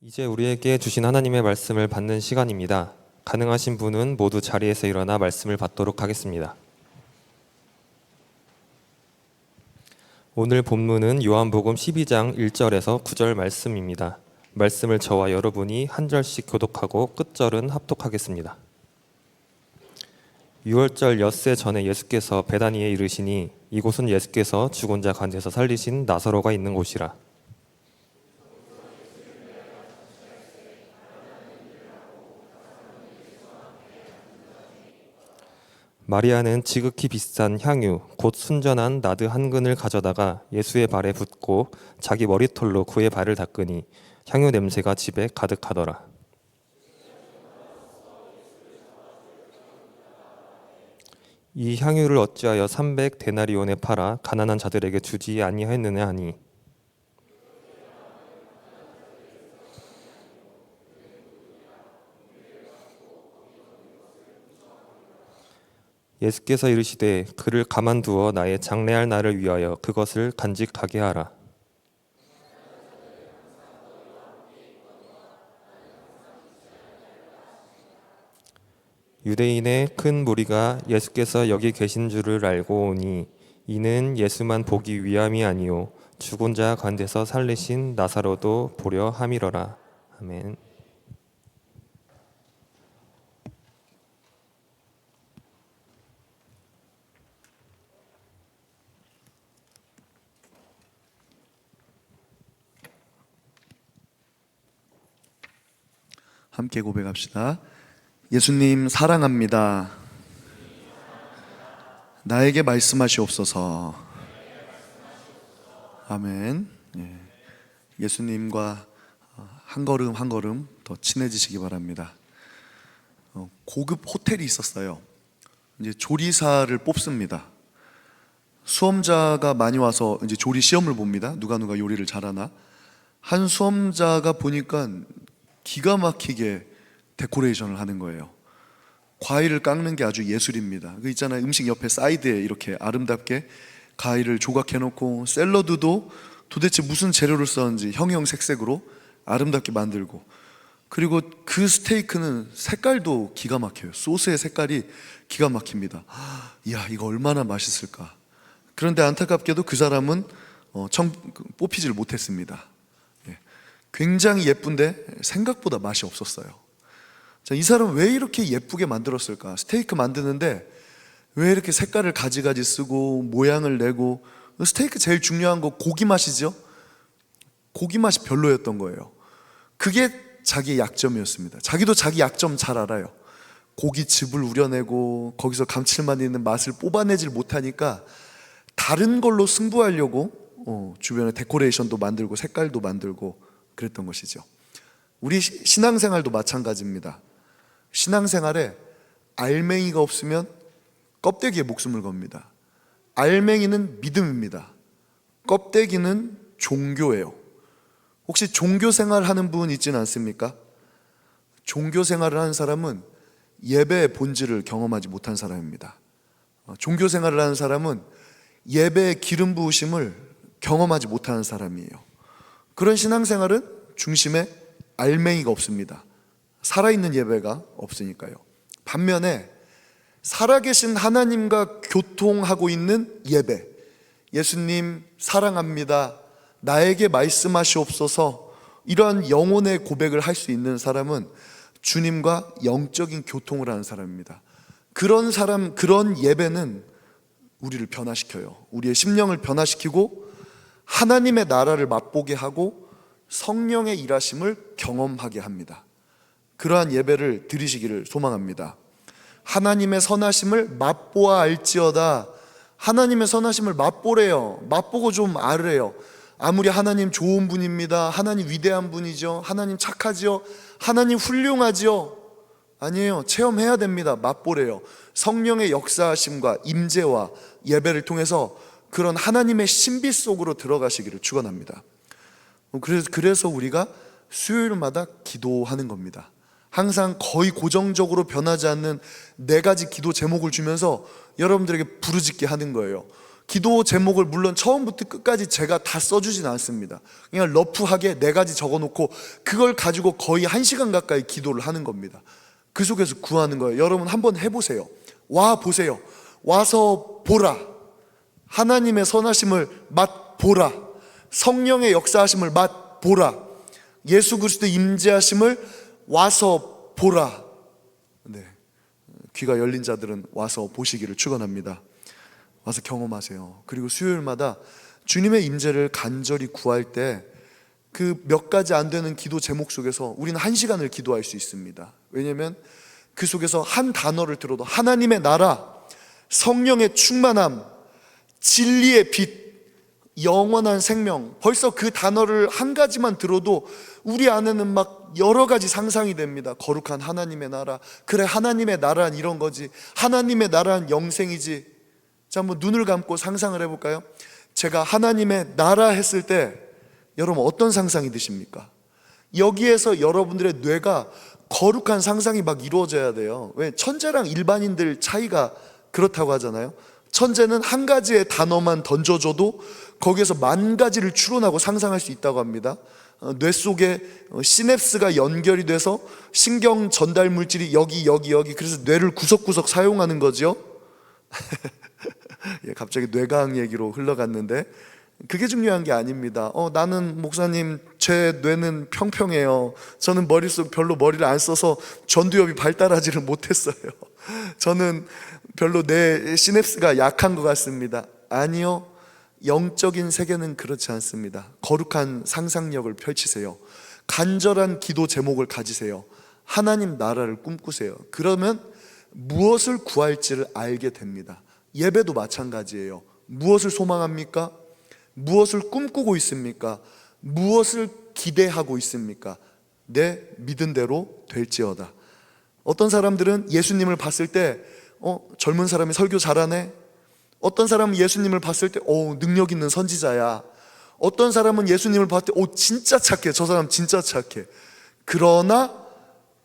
이제 우리에게 주신 하나님의 말씀을 받는 시간입니다. 가능하신 분은 모두 자리에서 일어나 말씀을 받도록 하겠습니다. 오늘 본문은 요한복음 12장 1절에서 9절 말씀입니다. 말씀을 저와 여러분이 한 절씩 교독하고 끝절은 합독하겠습니다. 6월절 엿새 전에 예수께서 베다니에 이르시니 이곳은 예수께서 죽은 자 가운데서 살리신 나사로가 있는 곳이라. 마리아는 지극히 비싼 향유 곧 순전한 나드 한 근을 가져다가 예수의 발에 붓고 자기 머리털로 그의 발을 닦으니 향유 냄새가 집에 가득하더라. 이 향유를 어찌하여 300데나리온에 팔아 가난한 자들에게 주지 아니하였느냐 하니 예수께서 이르시되 그를 가만두어 나의 장래할 날을 위하여 그것을 간직하게 하라. 유대인의 큰 무리가 예수께서 여기 계신 줄을 알고 오니 이는 예수만 보기 위함이 아니요 죽은 자 가운데서 살리신 나사로도 보려 함이러라. 아멘. 함께 고백합시다. 예수님 사랑합니다. 나에게 말씀하시옵소서. 아멘. 예수님과 한 걸음 한 걸음 더 친해지시기 바랍니다. 고급 호텔이 있었어요. 이제 조리사를 뽑습니다. 수험자가 많이 와서 이제 조리 시험을 봅니다. 누가 요리를 잘하나. 한 수험자가 보니까 기가 막히게 데코레이션을 하는 거예요. 과일을 깎는 게 아주 예술입니다. 그 있잖아요, 음식 옆에 사이드에 이렇게 아름답게 과일을 조각해놓고 샐러드도 도대체 무슨 재료를 썼는지 형형색색으로 아름답게 만들고, 그리고 그 스테이크는 색깔도 기가 막혀요. 소스의 색깔이 기가 막힙니다. 이야, 이거 얼마나 맛있을까. 그런데 안타깝게도 그 사람은 뽑히질 못했습니다. 굉장히 예쁜데 생각보다 맛이 없었어요. 자, 이 사람은 왜 이렇게 예쁘게 만들었을까? 스테이크 만드는데 왜 이렇게 색깔을 가지가지 쓰고 모양을 내고, 스테이크 제일 중요한 거 고기 맛이죠? 고기 맛이 별로였던 거예요. 그게 자기의 약점이었습니다. 자기도 자기 약점 잘 알아요. 고깃즙을 우려내고 거기서 감칠맛 있는 맛을 뽑아내질 못하니까 다른 걸로 승부하려고 주변에 데코레이션도 만들고 색깔도 만들고 그랬던 것이죠. 우리 신앙생활도 마찬가지입니다. 신앙생활에 알맹이가 없으면 껍데기에 목숨을 겁니다. 알맹이는 믿음입니다. 껍데기는 종교예요. 혹시 종교생활 하는 분 있지는 않습니까? 종교생활을 하는 사람은 예배의 본질을 경험하지 못한 사람입니다. 종교생활을 하는 사람은 예배의 기름 부으심을 경험하지 못하는 사람이에요. 그런 신앙생활은 중심에 알맹이가 없습니다. 살아있는 예배가 없으니까요. 반면에 살아계신 하나님과 교통하고 있는 예배, 예수님 사랑합니다, 나에게 말씀하시옵소서, 이러한 영혼의 고백을 할 수 있는 사람은 주님과 영적인 교통을 하는 사람입니다. 그런 사람, 그런 예배는 우리를 변화시켜요. 우리의 심령을 변화시키고 하나님의 나라를 맛보게 하고 성령의 일하심을 경험하게 합니다. 그러한 예배를 드리시기를 소망합니다. 하나님의 선하심을 맛보아 알지어다. 하나님의 선하심을 맛보래요. 맛보고 좀 알으래요. 아무리 하나님 좋은 분입니다, 하나님 위대한 분이죠, 하나님 착하죠, 하나님 훌륭하죠, 아니에요. 체험해야 됩니다. 맛보래요. 성령의 역사하심과 임재와 예배를 통해서 그런 하나님의 신비 속으로 들어가시기를 축원합니다. 그래서 우리가 수요일마다 기도하는 겁니다. 항상 거의 고정적으로 변하지 않는 4가지 기도 제목을 주면서 여러분들에게 부르짖게 하는 거예요. 기도 제목을 물론 처음부터 끝까지 제가 다 써주진 않습니다. 그냥 러프하게 4가지 적어놓고 그걸 가지고 거의 1시간 가까이 기도를 하는 겁니다. 그 속에서 구하는 거예요. 여러분 한번 해보세요. 와 보세요. 와서 보라. 하나님의 선하심을 맛보라. 성령의 역사하심을 맛보라. 예수 그리스도의 임재하심을 와서 보라. 네, 귀가 열린 자들은 와서 보시기를 축원합니다. 와서 경험하세요. 그리고 수요일마다 주님의 임재를 간절히 구할 때 그 몇 가지 안 되는 기도 제목 속에서 우리는 1시간을 기도할 수 있습니다. 왜냐하면 그 속에서 한 단어를 들어도 하나님의 나라, 성령의 충만함, 진리의 빛, 영원한 생명, 벌써 그 단어를 한 가지만 들어도 우리 안에는 막 여러 가지 상상이 됩니다. 거룩한 하나님의 나라, 그래 하나님의 나라는 이런 거지, 하나님의 나라는 영생이지. 자, 한번 눈을 감고 상상을 해볼까요? 제가 하나님의 나라 했을 때 여러분 어떤 상상이 드십니까? 여기에서 여러분들의 뇌가 거룩한 상상이 막 이루어져야 돼요. 왜? 천재랑 일반인들 차이가 그렇다고 하잖아요. 천재는 한 가지의 단어만 던져줘도 거기에서 10,000가지를 추론하고 상상할 수 있다고 합니다. 뇌 속에 시냅스가 연결이 돼서 신경 전달 물질이 여기 그래서 뇌를 구석구석 사용하는 거죠. 예, 갑자기 뇌과학 얘기로 흘러갔는데 그게 중요한 게 아닙니다. 나는 목사님 제 뇌는 평평해요. 저는 머릿속 별로 머리를 안 써서 전두엽이 발달하지를 못했어요. 저는 별로 내 시냅스가 약한 것 같습니다. 아니요, 영적인 세계는 그렇지 않습니다. 거룩한 상상력을 펼치세요. 간절한 기도 제목을 가지세요. 하나님 나라를 꿈꾸세요. 그러면 무엇을 구할지를 알게 됩니다. 예배도 마찬가지예요. 무엇을 소망합니까? 무엇을 꿈꾸고 있습니까? 무엇을 기대하고 있습니까? 내 믿은 대로 될지어다. 어떤 사람들은 예수님을 봤을 때 젊은 사람이 설교 잘하네. 어떤 사람은 예수님을 봤을 때 능력 있는 선지자야. 어떤 사람은 예수님을 봤을 때 진짜 착해. 저 사람 진짜 착해. 그러나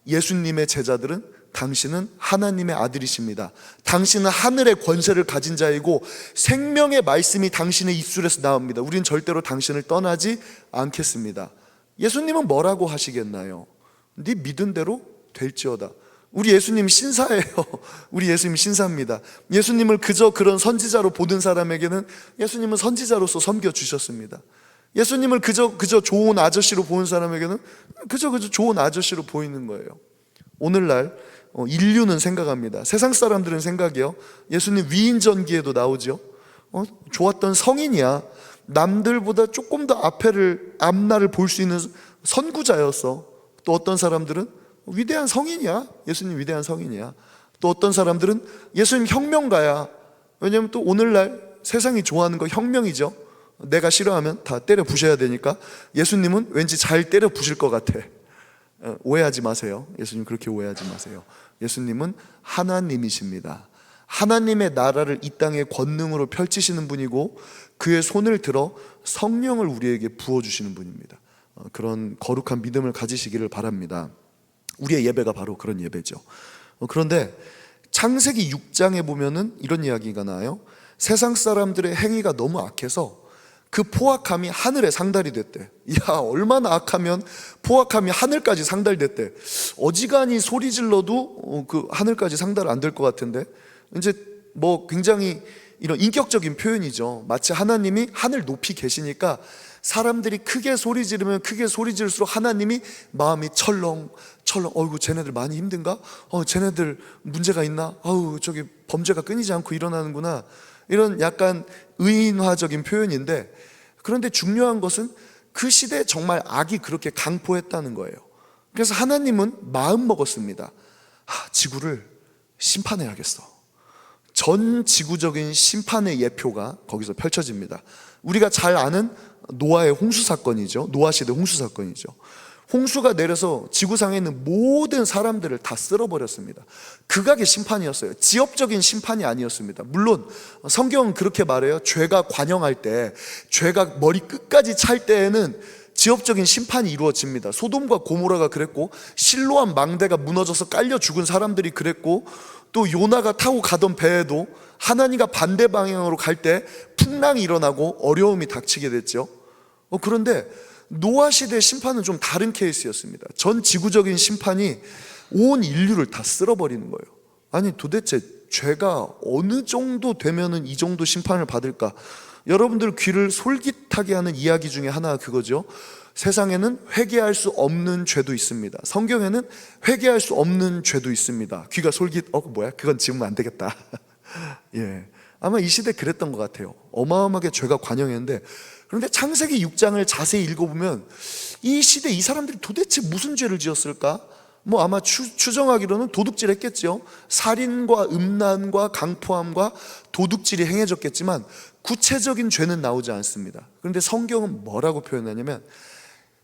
예수님의 제자들은 당신은 하나님의 아들이십니다. 당신은 하늘의 권세를 가진 자이고 생명의 말씀이 당신의 입술에서 나옵니다. 우린 절대로 당신을 떠나지 않겠습니다. 예수님은 뭐라고 하시겠나요? 네 믿은 대로 될지어다. 우리 예수님 신사예요. 우리 예수님 신사입니다. 예수님을 그저 그런 선지자로 보던 사람에게는 예수님은 선지자로서 섬겨주셨습니다. 예수님을 그저 좋은 아저씨로 보는 사람에게는 그저 좋은 아저씨로 보이는 거예요. 오늘날 인류는 생각합니다. 세상 사람들은 생각이요. 예수님 위인전기에도 나오죠. 좋았던 성인이야. 남들보다 조금 더 앞날을 볼 수 있는 선구자였어. 또 어떤 사람들은 위대한 성인이야. 예수님 위대한 성인이야. 또 어떤 사람들은 예수님 혁명가야. 왜냐하면 또 오늘날 세상이 좋아하는 거 혁명이죠. 내가 싫어하면 다 때려 부셔야 되니까 예수님은 왠지 잘 때려 부실 것 같아. 오해하지 마세요. 예수님 그렇게 오해하지 마세요. 예수님은 하나님이십니다. 하나님의 나라를 이 땅에 권능으로 펼치시는 분이고 그의 손을 들어 성령을 우리에게 부어주시는 분입니다. 그런 거룩한 믿음을 가지시기를 바랍니다. 우리의 예배가 바로 그런 예배죠. 그런데 창세기 6장에 보면은 이런 이야기가 나와요. 세상 사람들의 행위가 너무 악해서 그 포악함이 하늘에 상달이 됐대. 야, 얼마나 악하면 포악함이 하늘까지 상달됐대. 어지간히 소리 질러도 그 하늘까지 상달 안 될 것 같은데, 이제 뭐 굉장히 이런 인격적인 표현이죠. 마치 하나님이 하늘 높이 계시니까 사람들이 크게 소리 지르면 크게 소리 지를수록 하나님이 마음이 철렁 어이구 쟤네들 많이 힘든가? 쟤네들 문제가 있나? 저기 범죄가 끊이지 않고 일어나는구나. 이런 약간 의인화적인 표현인데, 그런데 중요한 것은 그 시대에 정말 악이 그렇게 강포했다는 거예요. 그래서 하나님은 마음 먹었습니다. 지구를 심판해야겠어. 전 지구적인 심판의 예표가 거기서 펼쳐집니다. 우리가 잘 아는 노아의 홍수 사건이죠. 노아 시대 홍수 사건이죠. 홍수가 내려서 지구상에 있는 모든 사람들을 다 쓸어버렸습니다. 극악의 심판이었어요. 지역적인 심판이 아니었습니다. 물론 성경은 그렇게 말해요. 죄가 관영할 때, 죄가 머리 끝까지 찰 때에는 지역적인 심판이 이루어집니다. 소돔과 고모라가 그랬고, 실로암 망대가 무너져서 깔려 죽은 사람들이 그랬고, 또 요나가 타고 가던 배에도 하나님과 반대 방향으로 갈 때 풍랑이 일어나고 어려움이 닥치게 됐죠. 그런데 노아 시대의 심판은 좀 다른 케이스였습니다. 전 지구적인 심판이 온 인류를 다 쓸어버리는 거예요. 아니 도대체 죄가 어느 정도 되면은 이 정도 심판을 받을까? 여러분들 귀를 솔깃하게 하는 이야기 중에 하나가 그거죠. 세상에는 회개할 수 없는 죄도 있습니다. 성경에는 회개할 수 없는 죄도 있습니다. 귀가 솔깃, 뭐야? 그건 지우면 안 되겠다. 예, 아마 이 시대 그랬던 것 같아요. 어마어마하게 죄가 관영했는데, 그런데 창세기 6장을 자세히 읽어보면 이 시대 이 사람들이 도대체 무슨 죄를 지었을까? 아마 추정하기로는 도둑질 했겠죠. 살인과 음란과 강포함과 도둑질이 행해졌겠지만 구체적인 죄는 나오지 않습니다. 그런데 성경은 뭐라고 표현하냐면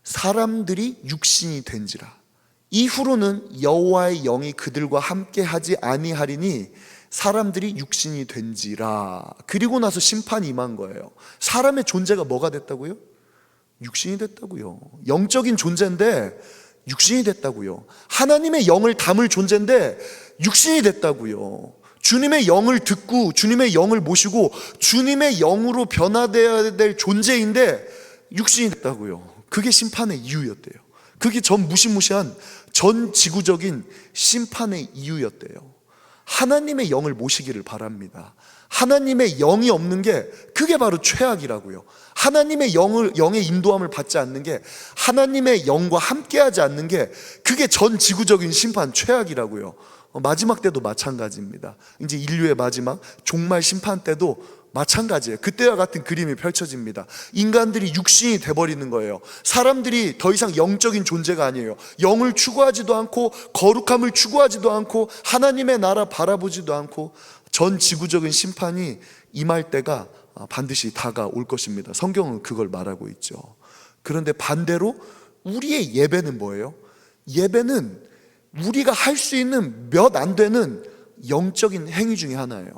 사람들이 육신이 된지라 이후로는 여호와의 영이 그들과 함께 하지 아니하리니 사람들이 육신이 된지라. 그리고 나서 심판이 임한 거예요. 사람의 존재가 뭐가 됐다고요? 육신이 됐다고요. 영적인 존재인데 육신이 됐다고요. 하나님의 영을 담을 존재인데 육신이 됐다고요. 주님의 영을 듣고 주님의 영을 모시고 주님의 영으로 변화되어야 될 존재인데 육신이 됐다고요. 그게 심판의 이유였대요. 그게 전 무시무시한 전 지구적인 심판의 이유였대요. 하나님의 영을 모시기를 바랍니다. 하나님의 영이 없는 게 그게 바로 최악이라고요. 하나님의 영의 인도함을 받지 않는 게, 하나님의 영과 함께하지 않는 게 그게 전 지구적인 심판 최악이라고요. 마지막 때도 마찬가지입니다. 이제 인류의 마지막 종말 심판 때도 마찬가지예요. 그때와 같은 그림이 펼쳐집니다. 인간들이 육신이 돼버리는 거예요. 사람들이 더 이상 영적인 존재가 아니에요. 영을 추구하지도 않고 거룩함을 추구하지도 않고 하나님의 나라 바라보지도 않고 전 지구적인 심판이 임할 때가 반드시 다가올 것입니다. 성경은 그걸 말하고 있죠. 그런데 반대로 우리의 예배는 뭐예요? 예배는 우리가 할 수 있는 몇 안 되는 영적인 행위 중에 하나예요.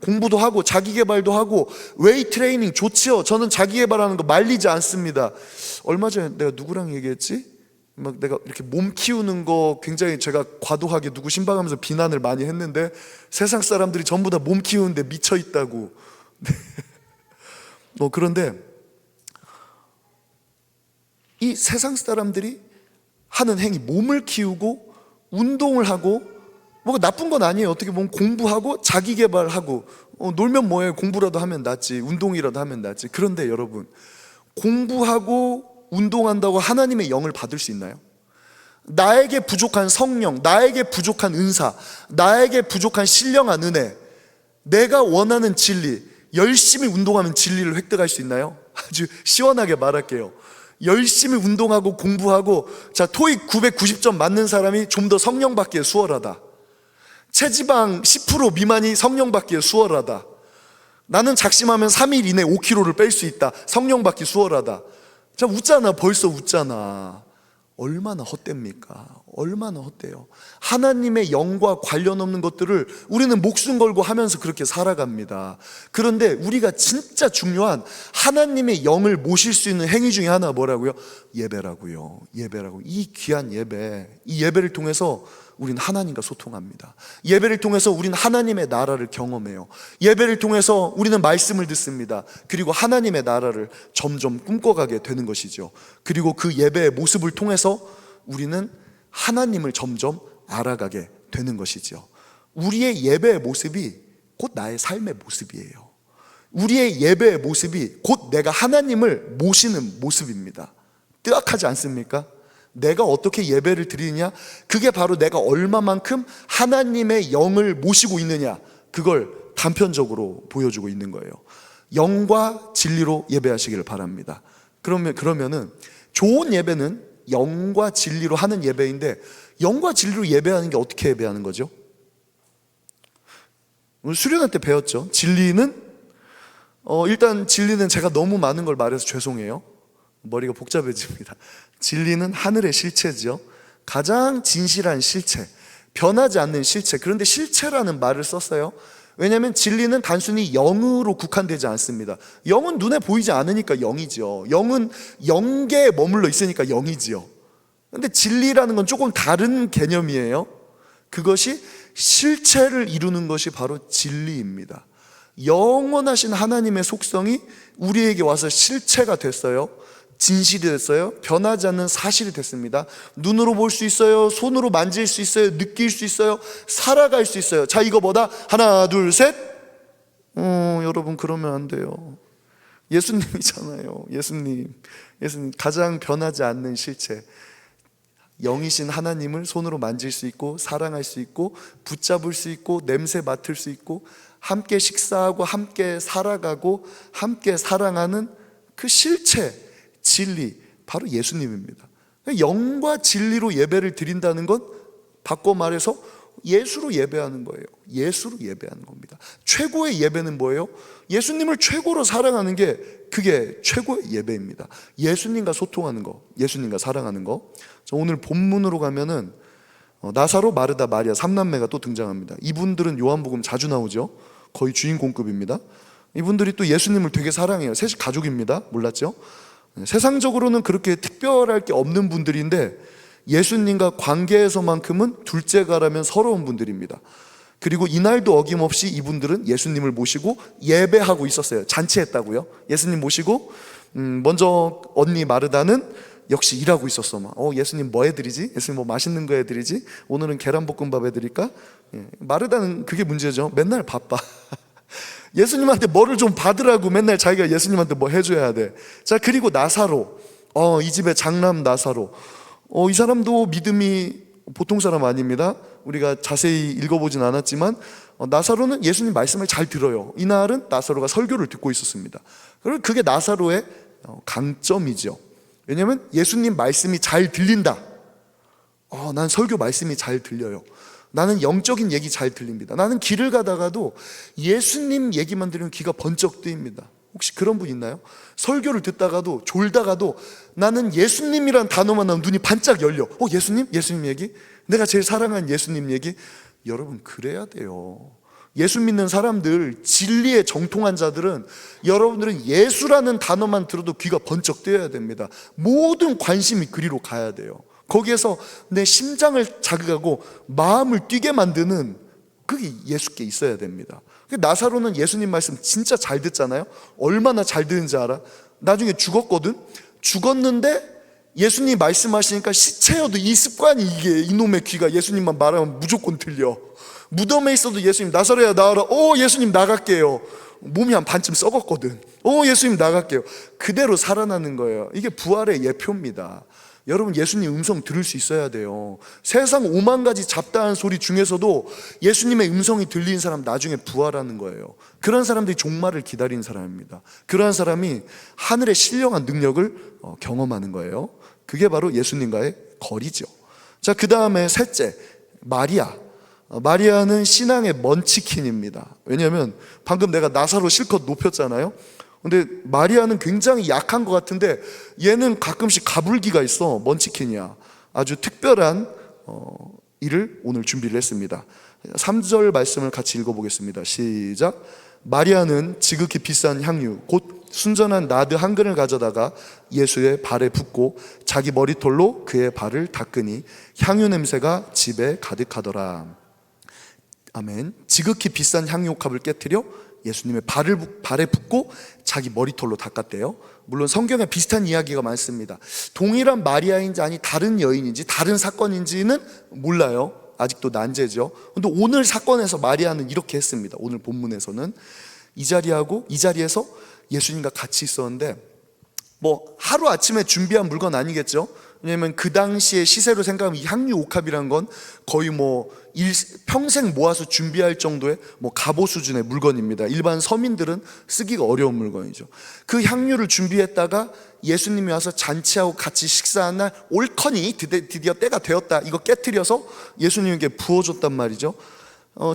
공부도 하고 자기개발도 하고 웨이 트레이닝 좋지요. 저는 자기개발하는 거 말리지 않습니다. 얼마 전에 내가 누구랑 얘기했지? 내가 이렇게 몸 키우는 거 굉장히 제가 과도하게 누구 신방하면서 비난을 많이 했는데 세상 사람들이 전부 다 몸 키우는데 미쳐 있다고. 그런데 이 세상 사람들이 하는 행위, 몸을 키우고 운동을 하고 나쁜 건 아니에요. 어떻게 보면 공부하고 자기 개발하고 놀면 뭐해, 공부라도 하면 낫지, 운동이라도 하면 낫지. 그런데 여러분, 공부하고 운동한다고 하나님의 영을 받을 수 있나요? 나에게 부족한 성령, 나에게 부족한 은사, 나에게 부족한 신령한 은혜, 내가 원하는 진리, 열심히 운동하면 진리를 획득할 수 있나요? 아주 시원하게 말할게요. 열심히 운동하고 공부하고 토익 990점 맞는 사람이 좀 더 성령 받기에 수월하다. 체지방 10% 미만이 성령 받기에 수월하다. 나는 작심하면 3일 이내 5kg를 뺄 수 있다. 성령 받기 수월하다. 웃잖아. 벌써 웃잖아. 얼마나 헛됩니까? 얼마나 헛돼요. 하나님의 영과 관련 없는 것들을 우리는 목숨 걸고 하면서 그렇게 살아갑니다. 그런데 우리가 진짜 중요한 하나님의 영을 모실 수 있는 행위 중에 하나가 뭐라고요? 예배라고요. 예배라고. 이 귀한 예배, 이 예배를 통해서 우리는 하나님과 소통합니다. 예배를 통해서 우리는 하나님의 나라를 경험해요. 예배를 통해서 우리는 말씀을 듣습니다. 그리고 하나님의 나라를 점점 꿈꿔가게 되는 것이죠. 그리고 그 예배의 모습을 통해서 우리는 하나님을 점점 알아가게 되는 것이죠. 우리의 예배의 모습이 곧 나의 삶의 모습이에요. 우리의 예배의 모습이 곧 내가 하나님을 모시는 모습입니다. 뜨악하지 않습니까? 내가 어떻게 예배를 드리느냐, 그게 바로 내가 얼마만큼 하나님의 영을 모시고 있느냐, 그걸 단편적으로 보여주고 있는 거예요. 영과 진리로 예배하시기를 바랍니다. 그러면은 좋은 예배는 영과 진리로 하는 예배인데, 영과 진리로 예배하는 게 어떻게 예배하는 거죠? 오늘 수련회 때 배웠죠. 진리는 일단 진리는 제가 너무 많은 걸 말해서 죄송해요. 머리가 복잡해집니다. 진리는 하늘의 실체죠. 가장 진실한 실체, 변하지 않는 실체. 그런데 실체라는 말을 썼어요. 왜냐하면 진리는 단순히 영으로 국한되지 않습니다. 영은 눈에 보이지 않으니까 영이죠. 영은 영계에 머물러 있으니까 영이지요. 근데 진리라는 건 조금 다른 개념이에요. 그것이 실체를 이루는 것이 바로 진리입니다. 영원하신 하나님의 속성이 우리에게 와서 실체가 됐어요. 진실이 됐어요. 변하지 않는 사실이 됐습니다. 눈으로 볼 수 있어요. 손으로 만질 수 있어요. 느낄 수 있어요. 살아갈 수 있어요. 자, 이거보다 하나, 둘, 셋. 여러분 그러면 안 돼요. 예수님이잖아요. 예수님 가장 변하지 않는 실체. 영이신 하나님을 손으로 만질 수 있고 사랑할 수 있고 붙잡을 수 있고 냄새 맡을 수 있고 함께 식사하고 함께 살아가고 함께 사랑하는 그 실체, 진리, 바로 예수님입니다. 영과 진리로 예배를 드린다는 건 바꿔 말해서 예수로 예배하는 거예요. 예수로 예배하는 겁니다. 최고의 예배는 뭐예요? 예수님을 최고로 사랑하는 게 그게 최고의 예배입니다. 예수님과 소통하는 거, 예수님과 사랑하는 거. 오늘 본문으로 가면은 나사로, 마르다, 마리아 3남매가 또 등장합니다. 이분들은 요한복음 자주 나오죠. 거의 주인공급입니다. 이분들이 또 예수님을 되게 사랑해요. 셋이 가족입니다. 몰랐죠? 세상적으로는 그렇게 특별할 게 없는 분들인데 예수님과 관계에서만큼은 둘째가라면 서러운 분들입니다. 그리고 이날도 어김없이 이분들은 예수님을 모시고 예배하고 있었어요. 잔치했다고요. 예수님 모시고 먼저 언니 마르다는 역시 일하고 있었어. 예수님 뭐 해드리지? 예수님 뭐 맛있는 거 해드리지? 오늘은 계란볶음밥 해드릴까? 마르다는 그게 문제죠. 맨날 바빠. 예수님한테 뭐를 좀 받으라고 맨날 자기가 예수님한테 뭐 해줘야 돼. 자, 그리고 나사로, 이 집의 장남 나사로. 이 사람도 믿음이 보통 사람 아닙니다. 우리가 자세히 읽어보진 않았지만 나사로는 예수님 말씀을 잘 들어요. 이날은 나사로가 설교를 듣고 있었습니다. 그리고 그게 나사로의 강점이죠. 왜냐하면 예수님 말씀이 잘 들린다. 난 설교 말씀이 잘 들려요. 나는 영적인 얘기 잘 들립니다. 나는 길을 가다가도 예수님 얘기만 들으면 귀가 번쩍 뜨입니다. 혹시 그런 분 있나요? 설교를 듣다가도 졸다가도 나는 예수님이란 단어만 나오면 눈이 반짝 열려. 예수님? 예수님 얘기? 내가 제일 사랑하는 예수님 얘기? 여러분 그래야 돼요. 예수 믿는 사람들, 진리에 정통한 자들은 여러분들은 예수라는 단어만 들어도 귀가 번쩍 뜨여야 됩니다. 모든 관심이 그리로 가야 돼요. 거기에서 내 심장을 자극하고 마음을 뛰게 만드는 그게 예수께 있어야 됩니다. 나사로는 예수님 말씀 진짜 잘 듣잖아요. 얼마나 잘 듣는지 알아? 나중에 죽었거든. 죽었는데 예수님 말씀하시니까 시체여도 이 습관이, 이게 이놈의 귀가 예수님만 말하면 무조건 들려. 무덤에 있어도 예수님 나사로야 나와라. 예수님 나갈게요. 몸이 한 반쯤 썩었거든. 예수님 나갈게요. 그대로 살아나는 거예요. 이게 부활의 예표입니다. 여러분 예수님 음성 들을 수 있어야 돼요. 세상 5만 가지 잡다한 소리 중에서도 예수님의 음성이 들리는 사람 나중에 부활하는 거예요. 그런 사람들이 종말을 기다리는 사람입니다. 그러한 사람이 하늘의 신령한 능력을 경험하는 거예요. 그게 바로 예수님과의 거리죠. 자, 그 다음에 셋째, 마리아. 마리아는 신앙의 먼치킨입니다. 왜냐하면 방금 내가 나사로 실컷 높였잖아요. 근데 마리아는 굉장히 약한 것 같은데 얘는 가끔씩 가불기가 있어. 먼치킨이야. 아주 특별한 일을 오늘 준비를 했습니다. 3절 말씀을 같이 읽어보겠습니다. 시작. 마리아는 지극히 비싼 향유 곧 순전한 나드 한 근을 가져다가 예수의 발에 붓고 자기 머리털로 그의 발을 닦으니 향유 냄새가 집에 가득하더라. 아멘. 지극히 비싼 향유옥합을 깨뜨려 예수님의 발에 붓고 자기 머리털로 닦았대요. 물론 성경에 비슷한 이야기가 많습니다. 동일한 마리아인지 아니 다른 여인인지 다른 사건인지는 몰라요. 아직도 난제죠. 근데 오늘 사건에서 마리아는 이렇게 했습니다. 오늘 본문에서는 이 자리에서 예수님과 같이 있었는데 하루아침에 준비한 물건 아니겠죠? 왜냐면 그 당시의 시세로 생각하면 이 향유 옥합이란 건 거의 평생 모아서 준비할 정도의 갑오 수준의 물건입니다. 일반 서민들은 쓰기가 어려운 물건이죠. 그 향유를 준비했다가 예수님이 와서 잔치하고 같이 식사한 날 옳거니 드디어 때가 되었다. 이거 깨트려서 예수님에게 부어줬단 말이죠.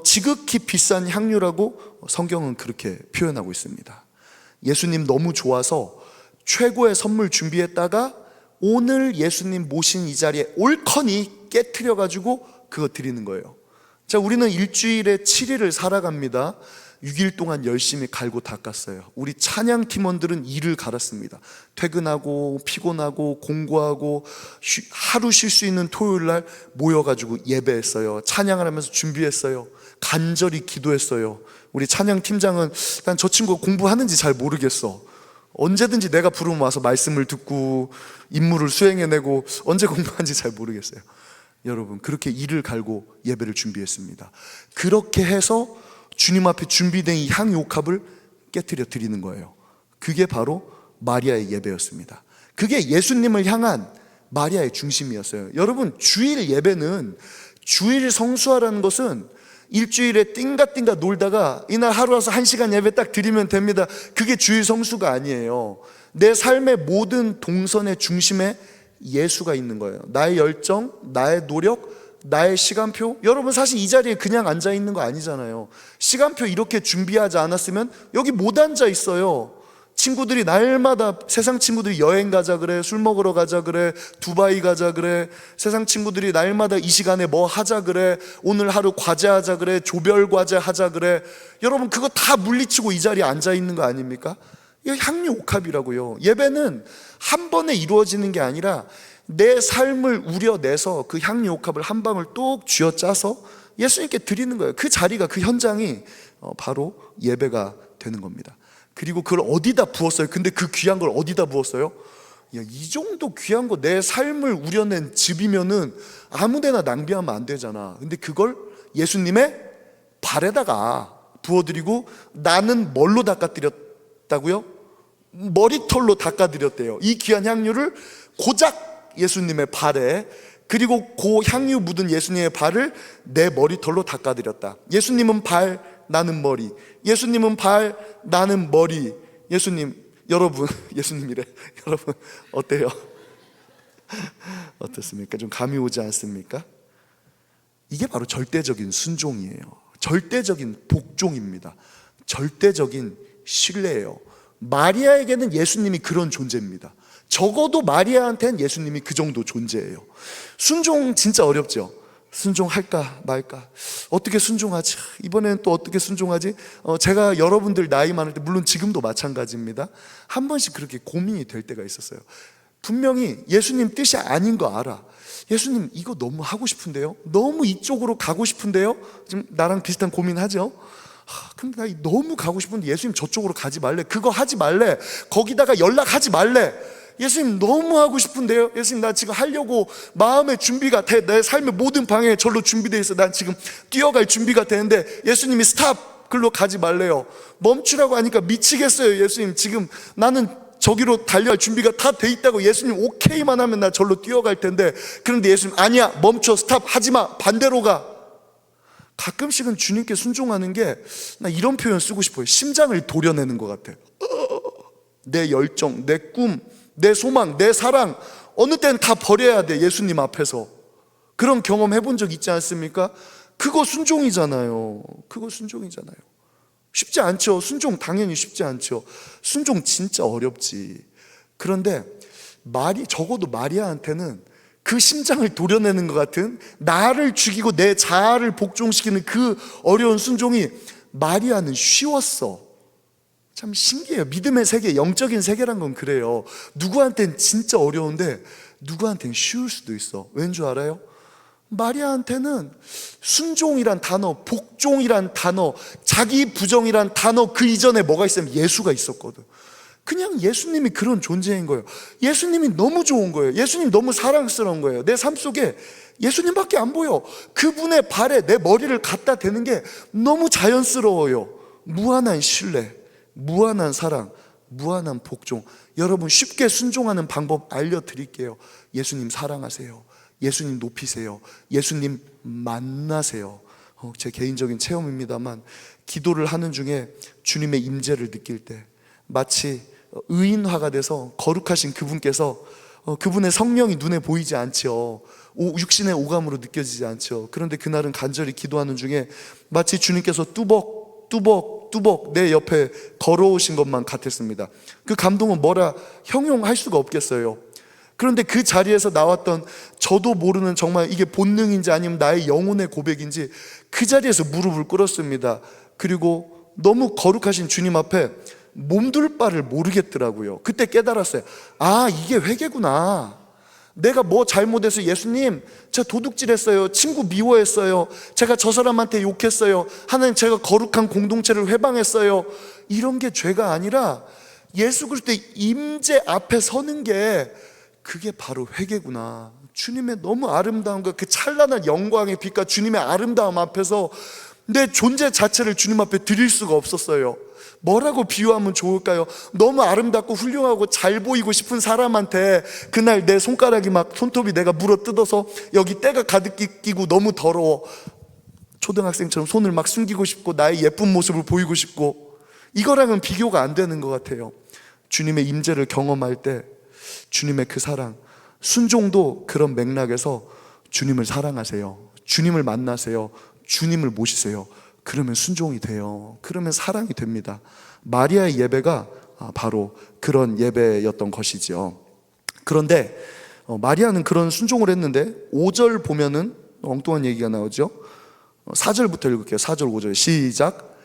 지극히 비싼 향유라고 성경은 그렇게 표현하고 있습니다. 예수님 너무 좋아서 최고의 선물 준비했다가 오늘 예수님 모신 이 자리에 옳거니 깨트려가지고 그거 드리는 거예요. 자, 우리는 일주일에 7일을 살아갑니다. 6일 동안 열심히 갈고 닦았어요. 우리 찬양 팀원들은 일을 갈았습니다. 퇴근하고 피곤하고 공부하고 하루 쉴 수 있는 토요일 날 모여가지고 예배했어요. 찬양을 하면서 준비했어요. 간절히 기도했어요. 우리 찬양 팀장은 난 저 친구가 공부하는지 잘 모르겠어. 언제든지 내가 부르면 와서 말씀을 듣고 임무를 수행해내고 언제 공부하는지 잘 모르겠어요. 여러분, 그렇게 일을 갈고 예배를 준비했습니다. 그렇게 해서 주님 앞에 준비된 이 향유옥합을 깨뜨려 드리는 거예요. 그게 바로 마리아의 예배였습니다. 그게 예수님을 향한 마리아의 중심이었어요. 여러분, 주일 예배는, 주일 성수하라는 것은 일주일에 띵가띵가 놀다가 이날 하루 와서 1시간 예배 딱 드리면 됩니다. 그게 주일 성수가 아니에요. 내 삶의 모든 동선의 중심에 예수가 있는 거예요. 나의 열정, 나의 노력, 나의 시간표. 여러분, 사실 이 자리에 그냥 앉아 있는 거 아니잖아요. 시간표 이렇게 준비하지 않았으면 여기 못 앉아 있어요. 친구들이 날마다, 세상 친구들이 여행 가자 그래, 술 먹으러 가자 그래, 두바이 가자 그래, 세상 친구들이 날마다 이 시간에 뭐 하자 그래, 오늘 하루 과제 하자 그래, 조별 과제 하자 그래. 여러분, 그거 다 물리치고 이 자리에 앉아 있는 거 아닙니까? 이거 향유옥합이라고요. 예배는 한 번에 이루어지는 게 아니라 내 삶을 우려내서 그 향유옥합을 한 방울 뚝 쥐어짜서 예수님께 드리는 거예요. 그 자리가, 그 현장이 바로 예배가 되는 겁니다. 그리고 그걸 어디다 부었어요? 근데 그 귀한 걸 어디다 부었어요? 야, 이 정도 귀한 거 내 삶을 우려낸 즙이면은 아무데나 낭비하면 안 되잖아. 근데 그걸 예수님의 발에다가 부어드리고, 나는 뭘로 닦아드렸다고요? 머리털로 닦아드렸대요. 이 귀한 향유를 고작 예수님의 발에, 그리고 그 향유 묻은 예수님의 발을 내 머리털로 닦아드렸다. 예수님은 발, 나는 머리. 예수님은 발, 나는 머리. 예수님, 여러분, 예수님이래. 여러분, 어때요? 어떻습니까? 좀 감이 오지 않습니까? 이게 바로 절대적인 순종이에요. 절대적인 복종입니다. 절대적인 신뢰예요. 마리아에게는 예수님이 그런 존재입니다. 적어도 마리아한테는 예수님이 그 정도 존재예요. 순종 진짜 어렵죠. 순종할까 말까, 어떻게 순종하지, 이번에는 또 어떻게 순종하지. 제가 여러분들 나이 많을 때, 물론 지금도 마찬가지입니다, 한 번씩 그렇게 고민이 될 때가 있었어요. 분명히 예수님 뜻이 아닌 거 알아. 예수님, 이거 너무 하고 싶은데요, 너무 이쪽으로 가고 싶은데요. 지금 나랑 비슷한 고민하죠. 근데 나 너무 가고 싶은데 예수님 저쪽으로 가지 말래, 그거 하지 말래, 거기다가 연락하지 말래. 예수님, 너무 하고 싶은데요. 예수님, 나 지금 하려고 마음의 준비가 돼. 내 삶의 모든 방향에 절로 준비되어 있어. 난 지금 뛰어갈 준비가 되는데 예수님이 스탑, 글로 가지 말래요. 멈추라고 하니까 미치겠어요. 예수님, 지금 나는 저기로 달려갈 준비가 다 돼 있다고. 예수님 오케이만 하면 나 절로 뛰어갈 텐데. 그런데 예수님, 아니야, 멈춰, 스탑, 하지마, 반대로 가. 가끔씩은 주님께 순종하는 게, 나 이런 표현 쓰고 싶어요. 심장을 도려내는 것 같아. 내 열정, 내 꿈, 내 소망, 내 사랑, 어느 때는 다 버려야 돼. 예수님 앞에서. 그런 경험 해본 적 있지 않습니까? 그거 순종이잖아요. 그거 순종이잖아요. 쉽지 않죠. 순종 당연히 쉽지 않죠. 순종 진짜 어렵지. 그런데 적어도 마리아한테는 그 심장을 도려내는 것 같은, 나를 죽이고 내 자아를 복종시키는 그 어려운 순종이 마리아는 쉬웠어. 참 신기해요. 믿음의 세계, 영적인 세계란 건 그래요. 누구한테는 진짜 어려운데 누구한테는 쉬울 수도 있어. 왠 줄 알아요? 마리아한테는 순종이란 단어, 복종이란 단어, 자기 부정이란 단어, 그 이전에 뭐가 있으면 예수가 있었거든. 그냥 예수님이 그런 존재인 거예요. 예수님이 너무 좋은 거예요. 예수님 너무 사랑스러운 거예요. 내 삶 속에 예수님밖에 안 보여. 그분의 발에 내 머리를 갖다 대는 게 너무 자연스러워요. 무한한 신뢰, 무한한 사랑, 무한한 복종. 여러분, 쉽게 순종하는 방법 알려드릴게요. 예수님 사랑하세요. 예수님 높이세요. 예수님 만나세요. 제 개인적인 체험입니다만, 기도를 하는 중에 주님의 임재를 느낄 때 마치 의인화가 돼서 거룩하신 그분께서, 그분의 성령이 눈에 보이지 않죠. 육신의 오감으로 느껴지지 않죠. 그런데 그날은 간절히 기도하는 중에 마치 주님께서 뚜벅 내 옆에 걸어오신 것만 같았습니다. 그 감동은 뭐라 형용할 수가 없겠어요. 그런데 그 자리에서 나왔던 저도 모르는 정말 이게 본능인지 아니면 나의 영혼의 고백인지 그 자리에서 무릎을 꿇었습니다. 그리고 너무 거룩하신 주님 앞에 몸둘 바를 모르겠더라고요. 그때 깨달았어요. 아, 이게 회개구나. 내가 뭐 잘못해서 예수님 제가 도둑질했어요, 친구 미워했어요, 제가 저 사람한테 욕했어요, 하나님 제가 거룩한 공동체를 회방했어요, 이런 게 죄가 아니라 예수 그리스도의 임재 앞에 서는 게 그게 바로 회개구나. 주님의 너무 아름다운 그 찬란한 영광의 빛과 주님의 아름다움 앞에서 내 존재 자체를 주님 앞에 드릴 수가 없었어요. 뭐라고 비유하면 좋을까요? 너무 아름답고 훌륭하고 잘 보이고 싶은 사람한테 그날 내 손가락이 막 손톱이 내가 물어 뜯어서 여기 때가 가득 끼고 너무 더러워, 초등학생처럼 손을 막 숨기고 싶고 나의 예쁜 모습을 보이고 싶고, 이거랑은 비교가 안 되는 것 같아요. 주님의 임재를 경험할 때 주님의 그 사랑, 순종도 그런 맥락에서 주님을 사랑하세요, 주님을 만나세요, 주님을 모시세요. 그러면 순종이 돼요. 그러면 사랑이 됩니다. 마리아의 예배가 바로 그런 예배였던 것이죠. 그런데 마리아는 그런 순종을 했는데 5절 보면은 엉뚱한 얘기가 나오죠. 4절부터 읽을게요. 4절 5절 시작.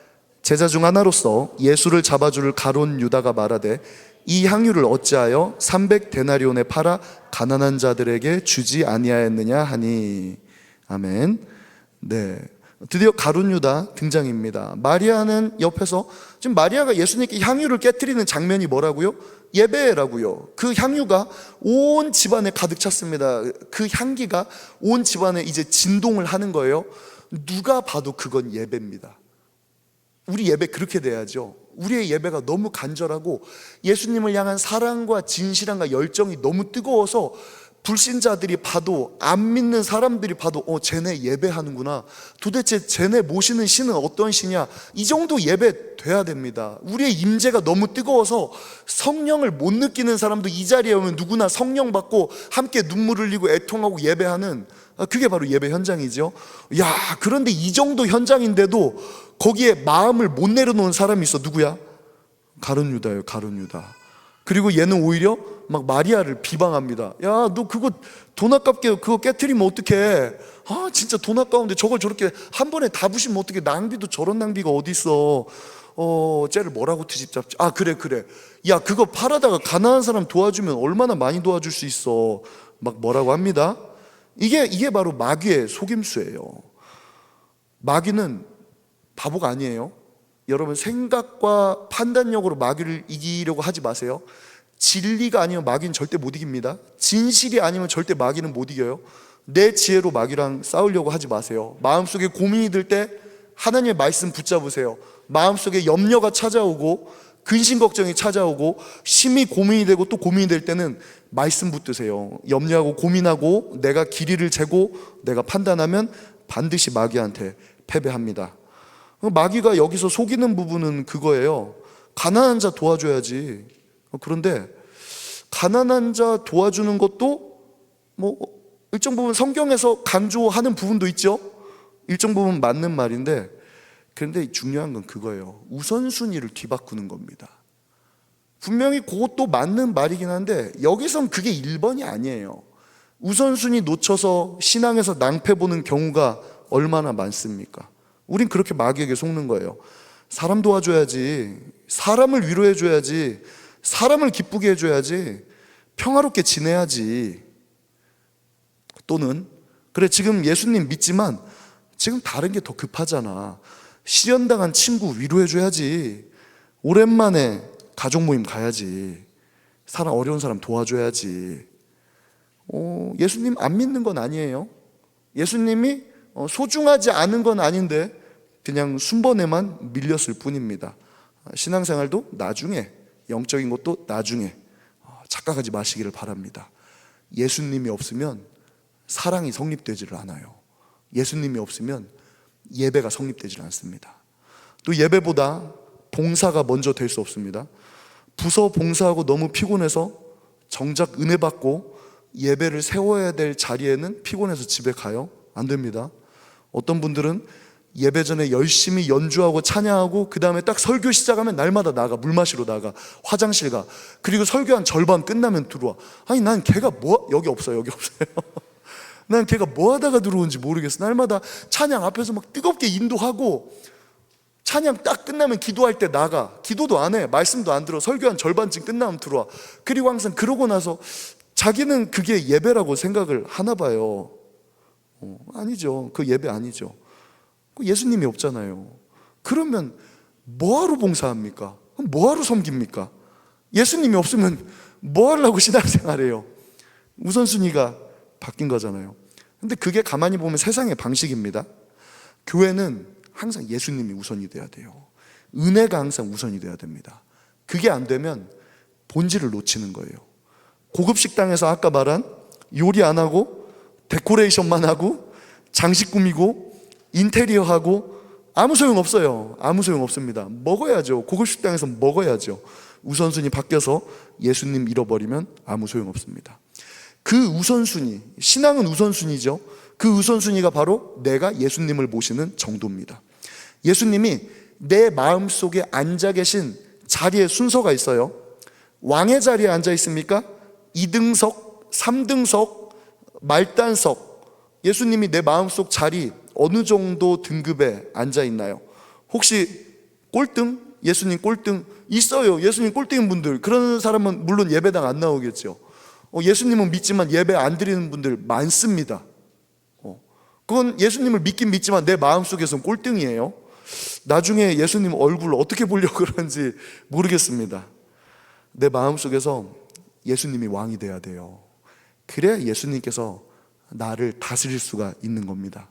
제자 중 하나로서 예수를 잡아줄 가룟 유다가 말하되 이 향유를 어찌하여 300데나리온에 팔아 가난한 자들에게 주지 아니하였느냐 하니. 아멘. 네, 드디어 가룟 유다 등장입니다. 마리아는 옆에서, 지금 마리아가 예수님께 향유를 깨뜨리는 장면이 뭐라고요? 예배라고요. 그 향유가 온 집안에 가득 찼습니다. 그 향기가 온 집안에 이제 진동을 하는 거예요. 누가 봐도 그건 예배입니다. 우리 예배 그렇게 돼야죠. 우리의 예배가 너무 간절하고 예수님을 향한 사랑과 진실함과 열정이 너무 뜨거워서 불신자들이 봐도, 안 믿는 사람들이 봐도 쟤네 예배하는구나, 도대체 쟤네 모시는 신은 어떤 신이야, 이 정도 예배 돼야 됩니다. 우리의 임재가 너무 뜨거워서 성령을 못 느끼는 사람도 이 자리에 오면 누구나 성령 받고 함께 눈물 흘리고 애통하고 예배하는, 그게 바로 예배 현장이죠. 야, 그런데 이 정도 현장인데도 거기에 마음을 못 내려놓은 사람이 있어. 누구야? 가룟 유다예요. 가룟 유다. 그리고 얘는 오히려 막 마리아를 비방합니다. 야, 너 그거 돈 아깝게 그거 깨트리면 어떡해? 아, 진짜 돈 아까운데 저걸 저렇게 한 번에 다 부시면 어떡해? 낭비도 저런 낭비가 어디 있어? 쟤를 뭐라고 트집 잡지? 아, 그래. 야, 그거 팔아다가 가난한 사람 도와주면 얼마나 많이 도와줄 수 있어? 막 뭐라고 합니다. 이게 바로 마귀의 속임수예요. 마귀는 바보가 아니에요. 여러분, 생각과 판단력으로 마귀를 이기려고 하지 마세요. 진리가 아니면 마귀는 절대 못 이깁니다. 진실이 아니면 절대 마귀는 못 이겨요. 내 지혜로 마귀랑 싸우려고 하지 마세요. 마음속에 고민이 들 때 하나님의 말씀 붙잡으세요. 마음속에 염려가 찾아오고 근심 걱정이 찾아오고 심히 고민이 되고 또 고민이 될 때는 말씀 붙드세요. 염려하고 고민하고 내가 길이를 재고 내가 판단하면 반드시 마귀한테 패배합니다. 마귀가 여기서 속이는 부분은 그거예요. 가난한 자 도와줘야지. 그런데 가난한 자 도와주는 것도 뭐 일정 부분 성경에서 강조하는 부분도 있죠. 일정 부분 맞는 말인데, 그런데 중요한 건 그거예요. 우선순위를 뒤바꾸는 겁니다. 분명히 그것도 맞는 말이긴 한데 여기선 그게 1번이 아니에요. 우선순위 놓쳐서 신앙에서 낭패보는 경우가 얼마나 많습니까? 우린 그렇게 마귀에게 속는 거예요. 사람 도와줘야지, 사람을 위로해줘야지, 사람을 기쁘게 해줘야지, 평화롭게 지내야지. 또는 그래, 지금 예수님 믿지만 지금 다른 게 더 급하잖아. 시련당한 친구 위로해줘야지, 오랜만에 가족 모임 가야지, 사람 어려운 사람 도와줘야지. 예수님 안 믿는 건 아니에요. 예수님이 소중하지 않은 건 아닌데 그냥 순번에만 밀렸을 뿐입니다. 신앙생활도 나중에, 영적인 것도 나중에 착각하지 마시기를 바랍니다. 예수님이 없으면 사랑이 성립되지를 않아요. 예수님이 없으면 예배가 성립되지 않습니다. 또 예배보다 봉사가 먼저 될 수 없습니다. 부서 봉사하고 너무 피곤해서 정작 은혜 받고 예배를 세워야 될 자리에는 피곤해서 집에 가요? 안 됩니다. 어떤 분들은 예배 전에 열심히 연주하고 찬양하고 그 다음에 딱 설교 시작하면 날마다 나가, 물 마시러 나가, 화장실 가. 그리고 설교 한 절반 끝나면 들어와. 아니 난 걔가 여기 없어요. 난 걔가 뭐 하다가 들어온지 모르겠어. 날마다 찬양 앞에서 막 뜨겁게 인도하고 찬양 딱 끝나면 기도할 때 나가. 기도도 안 해. 말씀도 안 들어. 설교 한 절반쯤 끝나면 들어와. 그리고 항상 그러고 나서 자기는 그게 예배라고 생각을 하나 봐요. 아니죠. 그 예배 아니죠. 예수님이 없잖아요. 그러면 뭐하러 봉사합니까? 뭐하러 섬깁니까? 예수님이 없으면 뭐 하려고 신앙생활해요? 우선순위가 바뀐 거잖아요. 근데 그게 가만히 보면 세상의 방식입니다. 교회는 항상 예수님이 우선이 돼야 돼요. 은혜가 항상 우선이 돼야 됩니다. 그게 안 되면 본질을 놓치는 거예요. 고급 식당에서 아까 말한 요리 안 하고 데코레이션만 하고 장식 꾸미고 인테리어 하고 아무 소용 없어요. 아무 소용 없습니다. 먹어야죠. 고급 식당에서 먹어야죠. 우선순위 바뀌어서 예수님 잃어버리면 아무 소용 없습니다. 그 우선순위, 신앙은 우선순위죠. 그 우선순위가 바로 내가 예수님을 모시는 정도입니다. 예수님이 내 마음속에 앉아 계신 자리의 순서가 있어요. 왕의 자리에 앉아 있습니까? 2등석, 3등석, 말단석. 예수님이 내 마음속 자리 어느 정도 등급에 앉아 있나요? 혹시 꼴등? 예수님 꼴등? 있어요. 예수님 꼴등인 분들. 그런 사람은 물론 예배당 안 나오겠죠. 예수님은 믿지만 예배 안 드리는 분들 많습니다. 그건 예수님을 믿긴 믿지만 내 마음속에서는 꼴등이에요. 나중에 예수님 얼굴 어떻게 보려고 그러는지 모르겠습니다. 내 마음속에서 예수님이 왕이 돼야 돼요. 그래야 예수님께서 나를 다스릴 수가 있는 겁니다.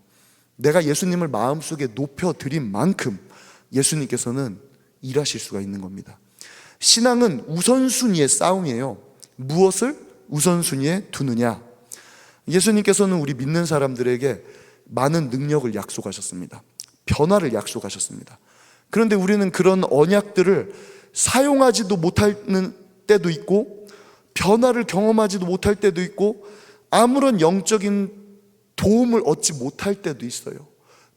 내가 예수님을 마음속에 높여드린 만큼 예수님께서는 일하실 수가 있는 겁니다. 신앙은 우선순위의 싸움이에요. 무엇을 우선순위에 두느냐. 예수님께서는 우리 믿는 사람들에게 많은 능력을 약속하셨습니다. 변화를 약속하셨습니다. 그런데 우리는 그런 언약들을 사용하지도 못하는 때도 있고 변화를 경험하지도 못할 때도 있고 아무런 영적인 도움을 얻지 못할 때도 있어요.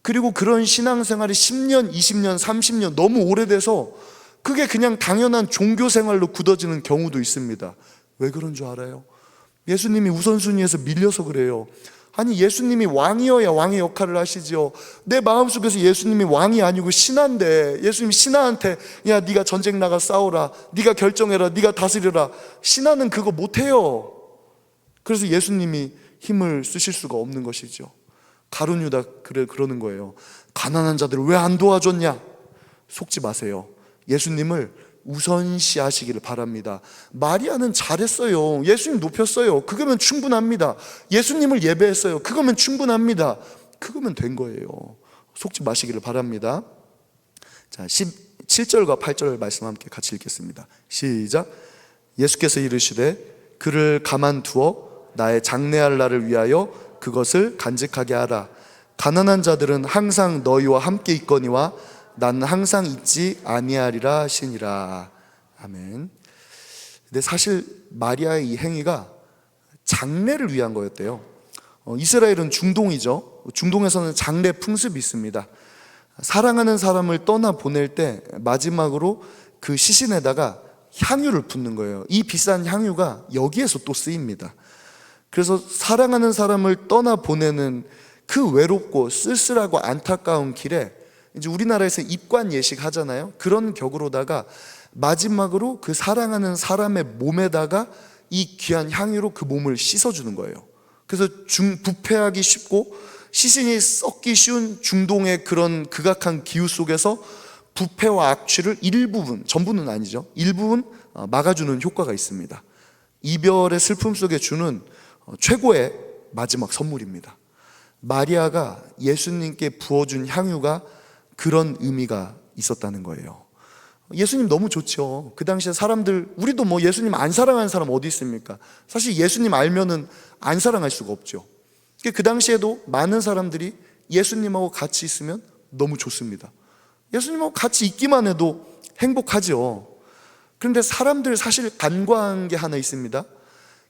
그리고 그런 신앙생활이 10년, 20년, 30년 너무 오래돼서 그게 그냥 당연한 종교생활로 굳어지는 경우도 있습니다. 왜 그런 줄 알아요? 예수님이 우선순위에서 밀려서 그래요. 아니 예수님이 왕이어야 왕의 역할을 하시죠. 내 마음속에서 예수님이 왕이 아니고 신하인데 예수님이 신하한테 야 네가 전쟁 나가 싸우라, 네가 결정해라, 네가 다스려라. 신하는 그거 못해요. 그래서 예수님이 힘을 쓰실 수가 없는 것이죠. 가룟 유다 그러는 거예요. 가난한 자들을 왜 안 도와줬냐? 속지 마세요. 예수님을 우선시하시기를 바랍니다. 마리아는 잘했어요. 예수님 높였어요. 그거면 충분합니다. 예수님을 예배했어요. 그거면 충분합니다. 그거면 된 거예요. 속지 마시기를 바랍니다. 자, 17절과 8절 말씀 함께 같이 읽겠습니다. 시작. 예수께서 이르시되 그를 가만두어 나의 장래할 날을 위하여 그것을 간직하게 하라. 가난한 자들은 항상 너희와 함께 있거니와 나는 항상 있지 아니하리라 하시니라. 아멘. 근데 사실 마리아의 이 행위가 장례를 위한 거였대요. 이스라엘은 중동이죠. 중동에서는 장례 풍습이 있습니다. 사랑하는 사람을 떠나 보낼 때 마지막으로 그 시신에다가 향유를 붓는 거예요. 이 비싼 향유가 여기에서 또 쓰입니다. 그래서 사랑하는 사람을 떠나 보내는 그 외롭고 쓸쓸하고 안타까운 길에 이제 우리나라에서 입관 예식 하잖아요. 그런 격으로다가 마지막으로 그 사랑하는 사람의 몸에다가 이 귀한 향유로 그 몸을 씻어주는 거예요. 그래서 부패하기 쉽고 시신이 썩기 쉬운 중동의 그런 극악한 기후 속에서 부패와 악취를 일부분, 전부는 아니죠, 일부분 막아주는 효과가 있습니다. 이별의 슬픔 속에 주는 최고의 마지막 선물입니다. 마리아가 예수님께 부어준 향유가 그런 의미가 있었다는 거예요. 예수님 너무 좋죠. 그 당시에 사람들, 우리도 뭐 예수님 안 사랑하는 사람 어디 있습니까? 사실 예수님 알면은 안 사랑할 수가 없죠. 그 당시에도 많은 사람들이 예수님하고 같이 있으면 너무 좋습니다. 예수님하고 같이 있기만 해도 행복하죠. 그런데 사람들 사실 간과한 게 하나 있습니다.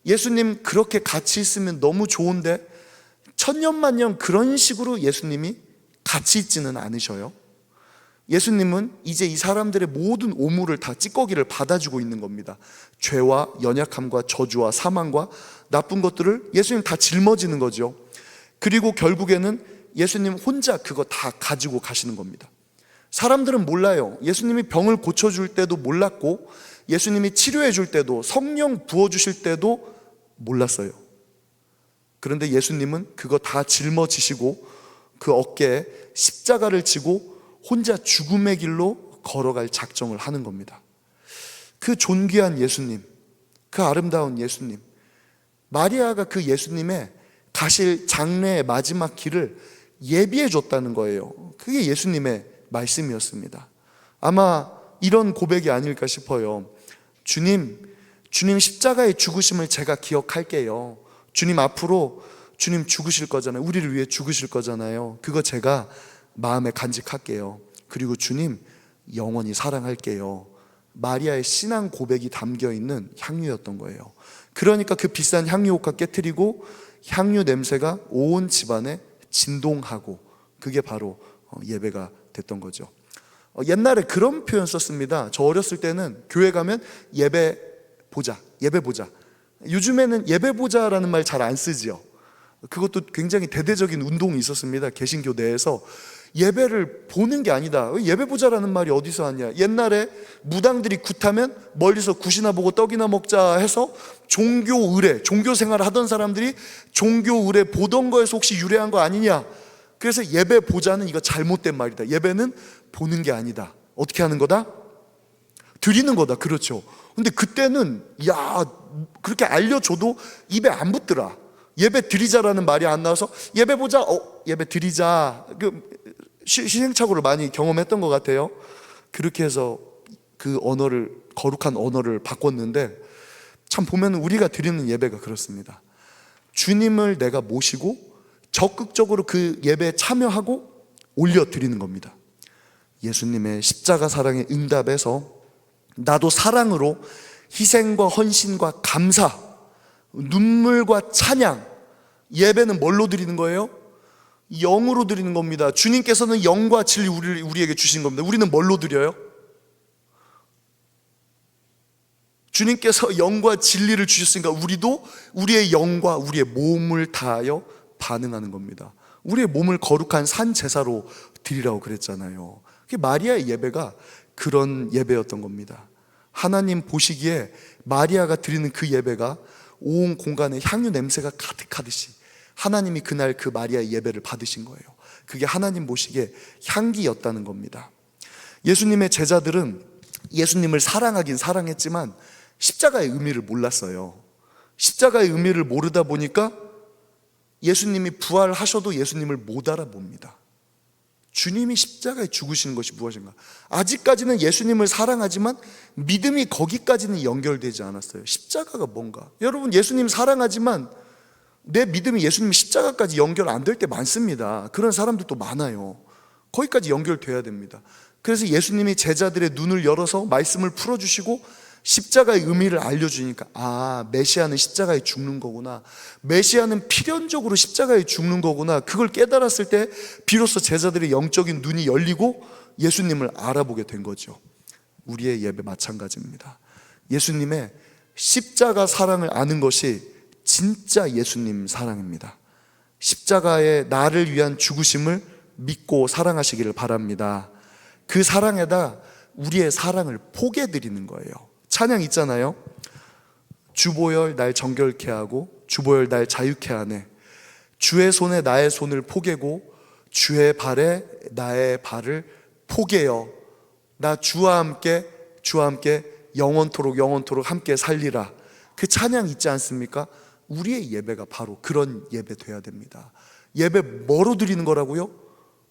예수님 그렇게 같이 있으면 너무 좋은데 천년만년 그런 식으로 예수님이 같이 있지는 않으셔요. 예수님은 이제 이 사람들의 모든 오물을 다 찌꺼기를 받아주고 있는 겁니다. 죄와 연약함과 저주와 사망과 나쁜 것들을 예수님 다 짊어지는 거죠. 그리고 결국에는 예수님 혼자 그거 다 가지고 가시는 겁니다. 사람들은 몰라요. 예수님이 병을 고쳐줄 때도 몰랐고, 예수님이 치료해 줄 때도, 성령 부어주실 때도 몰랐어요. 그런데 예수님은 그거 다 짊어지시고 그 어깨에 십자가를 지고 혼자 죽음의 길로 걸어갈 작정을 하는 겁니다. 그 존귀한 예수님, 그 아름다운 예수님, 마리아가 그 예수님의 가실 장래의 마지막 길을 예비해 줬다는 거예요. 그게 예수님의 말씀이었습니다. 아마 이런 고백이 아닐까 싶어요. 주님 십자가의 죽으심을 제가 기억할게요. 주님 앞으로 주님 죽으실 거잖아요. 우리를 위해 죽으실 거잖아요. 그거 제가 마음에 간직할게요. 그리고 주님 영원히 사랑할게요. 마리아의 신앙 고백이 담겨 있는 향유였던 거예요. 그러니까 그 비싼 향유옥화 깨트리고 향유 냄새가 온 집안에 진동하고, 그게 바로 예배가 됐던 거죠. 옛날에 그런 표현 썼습니다. 저 어렸을 때는 교회 가면 예배 보자. 요즘에는 예배 보자라는 말 잘 안 쓰지요. 그것도 굉장히 대대적인 운동이 있었습니다. 개신교 내에서 예배를 보는 게 아니다. 예배 보자라는 말이 어디서 왔냐. 옛날에 무당들이 굿하면 멀리서 굿이나 보고 떡이나 먹자 해서 종교 의례, 종교 생활을 하던 사람들이 종교 의례 보던 거에서 혹시 유래한 거 아니냐. 그래서 예배 보자는 이거 잘못된 말이다. 예배는 보는 게 아니다. 어떻게 하는 거다? 드리는 거다. 그렇죠. 근데 그때는 그렇게 알려줘도 입에 안 붙더라. 예배 드리자라는 말이 안 나와서 예배 보자, 예배 드리자. 시행착오를 많이 경험했던 것 같아요. 그렇게 해서 그 언어를, 거룩한 언어를 바꿨는데, 참 보면 우리가 드리는 예배가 그렇습니다. 주님을 내가 모시고 적극적으로 그 예배에 참여하고 올려드리는 겁니다. 예수님의 십자가 사랑의 응답에서 나도 사랑으로 희생과 헌신과 감사, 눈물과 찬양, 예배는 뭘로 드리는 거예요? 영으로 드리는 겁니다. 주님께서는 영과 진리 우리에게 주신 겁니다. 우리는 뭘로 드려요? 주님께서 영과 진리를 주셨으니까 우리도 우리의 영과 우리의 몸을 다하여 반응하는 겁니다. 우리의 몸을 거룩한 산 제사로 드리라고 그랬잖아요. 마리아의 예배가 그런 예배였던 겁니다. 하나님 보시기에 마리아가 드리는 그 예배가 온 공간에 향유 냄새가 가득하듯이 하나님이 그날 그 마리아의 예배를 받으신 거예요. 그게 하나님 보시기에 향기였다는 겁니다. 예수님의 제자들은 예수님을 사랑하긴 사랑했지만 십자가의 의미를 몰랐어요. 십자가의 의미를 모르다 보니까 예수님이 부활하셔도 예수님을 못 알아봅니다. 주님이 십자가에 죽으시는 것이 무엇인가? 아직까지는 예수님을 사랑하지만 믿음이 거기까지는 연결되지 않았어요. 십자가가 뭔가? 여러분, 예수님 사랑하지만 내 믿음이 예수님 십자가까지 연결 안 될 때 많습니다. 그런 사람들도 많아요. 거기까지 연결돼야 됩니다. 그래서 예수님이 제자들의 눈을 열어서 말씀을 풀어주시고 십자가의 의미를 알려주니까 메시아는 십자가에 죽는 거구나, 메시아는 필연적으로 십자가에 죽는 거구나, 그걸 깨달았을 때 비로소 제자들의 영적인 눈이 열리고 예수님을 알아보게 된 거죠. 우리의 예배 마찬가지입니다. 예수님의 십자가 사랑을 아는 것이 진짜 예수님 사랑입니다. 십자가의 나를 위한 죽으심을 믿고 사랑하시기를 바랍니다. 그 사랑에다 우리의 사랑을 포개드리는 거예요. 찬양 있잖아요. 주보혈 날 정결케 하고 주보혈 날 자유케 하네. 주의 손에 나의 손을 포개고 주의 발에 나의 발을 포개어 나 주와 함께 영원토록 함께 살리라. 그 찬양 있지 않습니까? 우리의 예배가 바로 그런 예배 돼야 됩니다. 예배 뭐로 드리는 거라고요?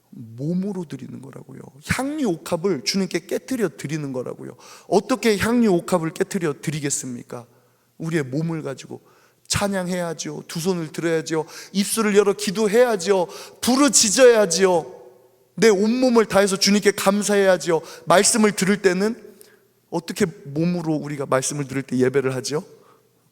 몸으로 드리는 거라고요. 향유 옥합을 주님께 깨트려 드리는 거라고요. 어떻게 향유 옥합을 깨트려 드리겠습니까? 우리의 몸을 가지고 찬양해야죠. 두 손을 들어야죠. 입술을 열어 기도해야죠. 부르짖어야죠. 내 온몸을 다해서 주님께 감사해야죠. 말씀을 들을 때는 어떻게 몸으로 우리가 말씀을 들을 때 예배를 하죠?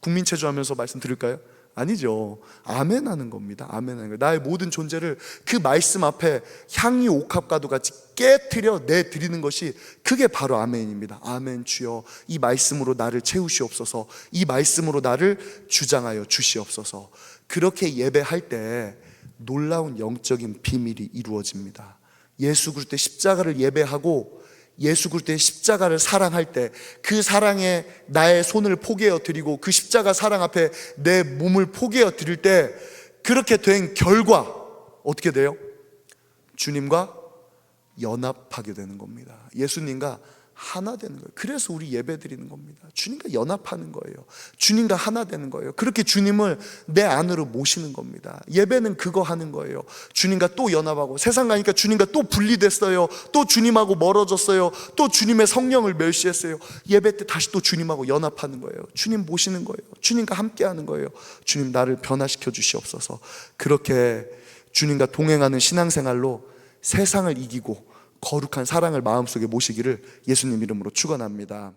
국민체조하면서 말씀 들을까요? 아니죠. 아멘 하는 겁니다. 아멘 하는 거예요. 나의 모든 존재를 그 말씀 앞에 향유 옥합과도 같이 깨트려 내드리는 것이, 그게 바로 아멘입니다. 아멘. 주여, 이 말씀으로 나를 채우시옵소서. 이 말씀으로 나를 주장하여 주시옵소서. 그렇게 예배할 때 놀라운 영적인 비밀이 이루어집니다. 예수 그리스도의 십자가를 예배하고 예수 그리스도의 십자가를 사랑할 때, 그 사랑에 나의 손을 포개어 드리고 그 십자가 사랑 앞에 내 몸을 포개어 드릴 때, 그렇게 된 결과 어떻게 돼요? 주님과 연합하게 되는 겁니다. 예수님과 하나 되는 거예요. 그래서 우리 예배 드리는 겁니다. 주님과 연합하는 거예요. 주님과 하나 되는 거예요. 그렇게 주님을 내 안으로 모시는 겁니다. 예배는 그거 하는 거예요. 주님과 또 연합하고, 세상 가니까 주님과 또 분리됐어요. 또 주님하고 멀어졌어요. 또 주님의 성령을 멸시했어요. 예배 때 다시 또 주님하고 연합하는 거예요. 주님 모시는 거예요. 주님과 함께 하는 거예요. 주님, 나를 변화시켜 주시옵소서. 그렇게 주님과 동행하는 신앙생활로 세상을 이기고 거룩한 사랑을 마음속에 모시기를 예수님 이름으로 축원합니다.